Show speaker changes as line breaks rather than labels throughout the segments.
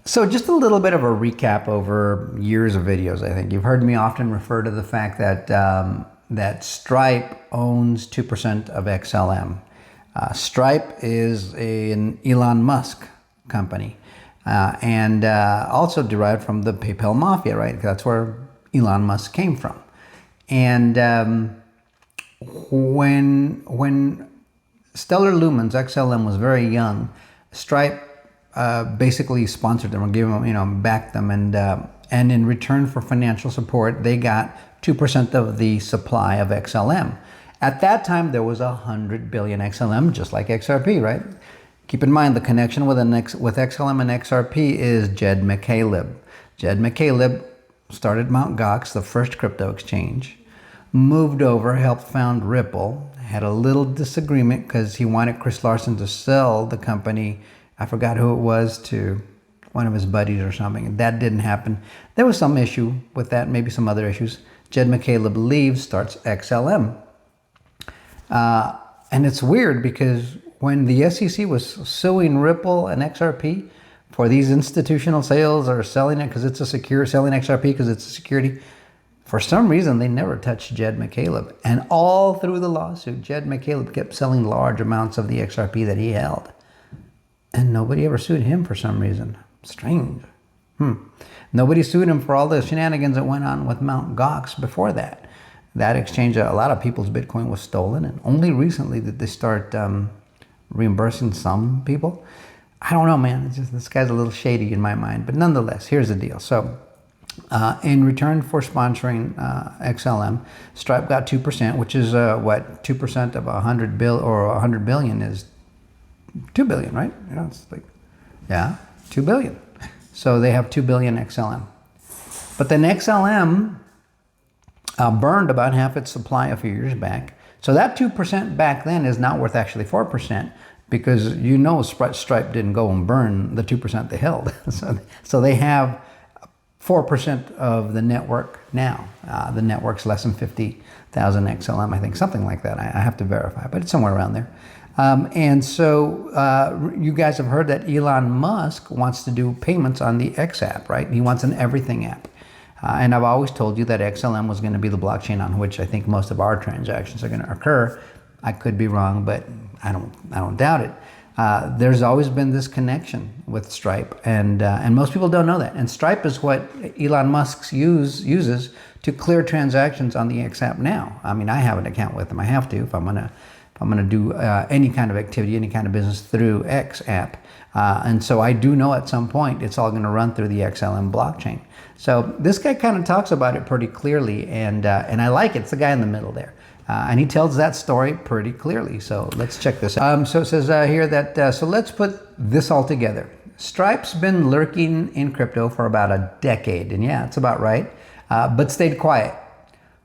So just a little bit of a recap over years of videos. I think you've heard me often refer to the fact that that Stripe owns 2% of XLM. Stripe is an Elon Musk company, and also derived from the PayPal mafia, right? That's where Elon Musk came from. And when Stellar Lumens XLM was very young, Stripe basically sponsored them or gave them, backed them, and in return for financial support, they got 2% of the supply of XLM. At that time, there was 100 billion XLM, just like XRP, right? Keep in mind the connection with XLM and XRP is Jed McCaleb. Jed McCaleb started Mt. Gox, the first crypto exchange, moved over, helped found Ripple, had a little disagreement because he wanted Chris Larsen to sell the company. I forgot who it was, to one of his buddies or something. That didn't happen. There was some issue with that, maybe some other issues. Jed McCaleb leaves, starts XLM. And it's weird because when the SEC was suing Ripple and XRP for these institutional sales or selling it because it's a secure, selling XRP because it's a security, for some reason they never touched Jed McCaleb. And all through the lawsuit, Jed McCaleb kept selling large amounts of the XRP that he held. And nobody ever sued him for some reason. Strange. Nobody sued him for all the shenanigans that went on with Mt. Gox before that. That exchange, a lot of people's Bitcoin was stolen, and only recently did they start reimbursing some people. I don't know, man. It's just, this guy's a little shady in my mind. But nonetheless, here's the deal. So in return for sponsoring XLM, Stripe got 2%, which is 2% of 100 billion is 2 billion, right? It's like, 2 billion. So they have 2 billion XLM. But then XLM burned about half its supply a few years back. So that 2% back then is now worth actually 4%, because Stripe didn't go and burn the 2% they held. So they have 4% of the network now. The network's less than 50,000 XLM, I think, something like that. I have to verify, but it's somewhere around there. And so you guys have heard that Elon Musk wants to do payments on the X app, right? He wants an everything app. And I've always told you that XLM was going to be the blockchain on which I think most of our transactions are going to occur. I could be wrong, but I don't doubt it. There's always been this connection with Stripe, and most people don't know that. And Stripe is what Elon Musk uses to clear transactions on the X app now. I mean, I have an account with him. I have to if I'm gonna do any kind of activity, any kind of business through X app. And so I do know at some point it's all going to run through the XLM blockchain. So this guy kind of talks about it pretty clearly, and I like it. It's the guy in the middle there. And he tells that story pretty clearly. So let's check this out. So it says here that, so let's put this all together. Stripe's been lurking in crypto for about a decade. And yeah, it's about right. But stayed quiet.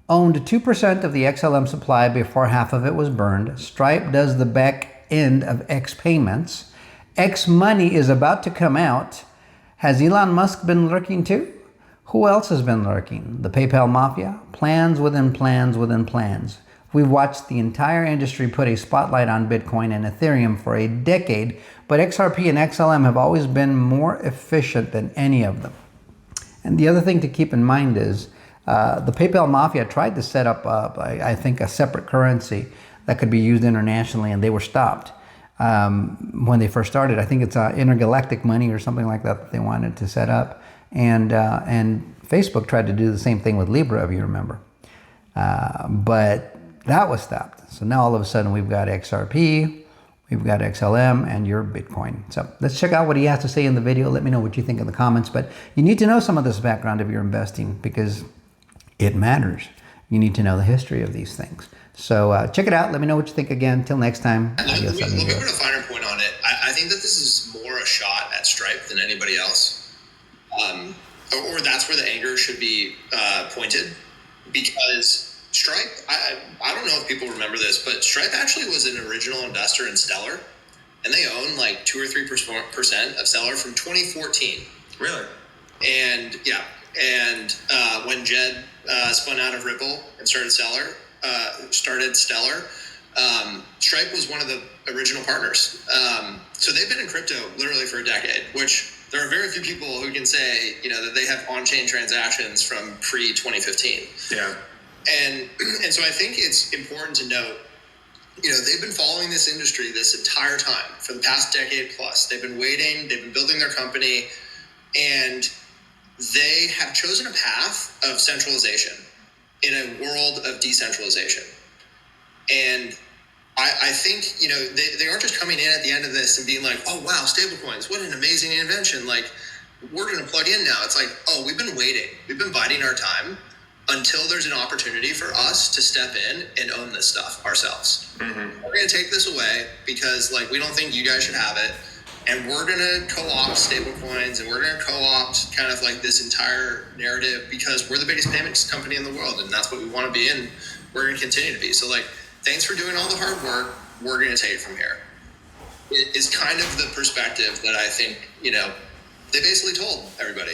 Owned 2% of the XLM supply before half of it was burned. Stripe does the back end of X payments. X money is about to come out. Has Elon Musk been lurking too? Who else has been lurking? The PayPal mafia? Plans within plans within plans. We've watched the entire industry put a spotlight on Bitcoin and Ethereum for a decade, but XRP and XLM have always been more efficient than any of them. And the other thing to keep in mind is the PayPal mafia tried to set up, I think, a separate currency that could be used internationally, and they were stopped when they first started. I think it's intergalactic money or something like that they wanted to set up. And Facebook tried to do the same thing with Libra, if you remember. But that was stopped. So now all of a sudden we've got XRP, we've got XLM, and your Bitcoin. So let's check out what he has to say in the video. Let me know what you think in the comments. But you need to know some of this background if you're investing, because it matters. You need to know the history of these things. So check it out. Let me know what you think again. Till next time. Adios,
let me put a finer point on it. I think that this is more a shot at Stripe than anybody else. Or that's where the anger should be pointed. Because Stripe, I don't know if people remember this, but Stripe actually was an original investor in Stellar. And they own like 2 or 3% of Stellar from 2014.
Really?
And yeah. And when Jed spun out of Ripple and started Stellar, Stripe was one of the original partners. So they've been in crypto literally for a decade, which there are very few people who can say, that they have on-chain transactions from pre-2015.
Yeah.
And so I think it's important to note, they've been following this industry this entire time for the past decade plus. They've been waiting, they've been building their company, and they have chosen a path of centralization in a world of decentralization. And I think, they aren't just coming in at the end of this and being like, oh, wow, stablecoins, what an amazing invention. Like, we're going to plug in now. It's like, oh, we've been waiting. We've been biding our time until there's an opportunity for us to step in and own this stuff ourselves. Mm-hmm. We're going to take this away because, we don't think you guys should have it. And we're going to co-opt stablecoins, and we're going to co-opt kind of this entire narrative because we're the biggest payments company in the world, and that's what we want to be, and we're going to continue to be. So, thanks for doing all the hard work. We're going to take it from here. It is kind of the perspective that I think, they basically told everybody.